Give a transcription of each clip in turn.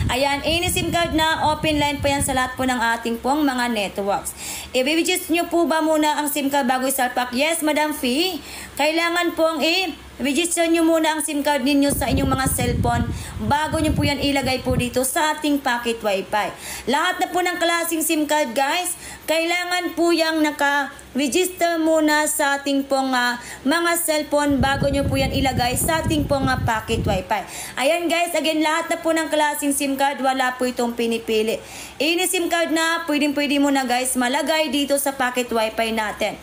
Ayan, any SIM card na open line po yan sa lahat po ng ating pong mga networks. I-register nyo po ba muna ang SIM card bago isalpak? Yes, Madam Fee. Kailangan pong i-register nyo muna ang SIM card ninyo sa inyong mga cellphone bago nyo po yan ilagay po dito sa ating packet wifi. Lahat na po ng klaseng SIM card guys, kailangan po yung naka-register muna sa ating pong mga cellphone bago nyo po yan ilagay sa ating pong packet wifi. Ayan guys, again, lahat na po ng klaseng SIM card, wala po itong pinipili. Any SIM card na pwede mo na guys malagay dito sa packet wifi natin.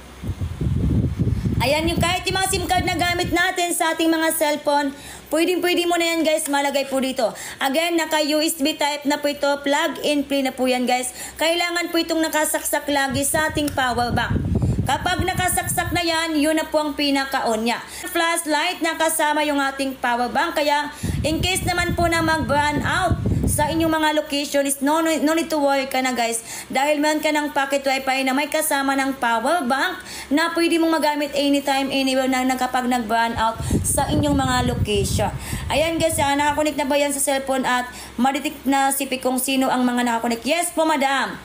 Ayan, yung kahit yung mga SIM card na gamit natin sa ating mga cellphone, pwede mo na yan guys malagay po dito. Again, naka USB type na po ito, plug and play na po yan guys. Kailangan po itong nakasaksak lagi sa ating power bank. Kapag nakasaksak na yan, yun na po ang pinaka-on niya. Flashlight na kasama yung ating power bank, kaya in case naman po na mag-burn out sa inyong mga location is no need to worry ka na guys, dahil meron ka ng packet wifi na may kasama ng power bank na pwede mong magamit anytime, anywhere na kapag nag-burn out sa inyong mga location. Ayan guys, nakakonect na ba yan sa cellphone at madetect na si kung sino ang mga nakakonect? Yes po madam.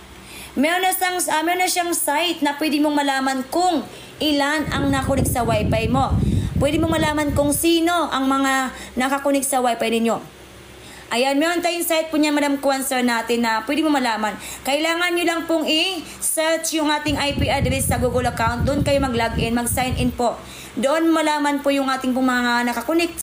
Meron na siyang site na pwede mong malaman kung ilan ang nakakonect sa wifi mo. Pwede mong malaman kung sino ang mga nakakonect sa wifi ninyo. Ayan, meron tayong site po niya, Madam Kwanser natin na pwede mo malaman. Kailangan nyo lang pong i-search yung ating IP address sa Google account. Doon kayo mag-login, mag-sign in po. Doon malaman po yung ating pong mga nakakonect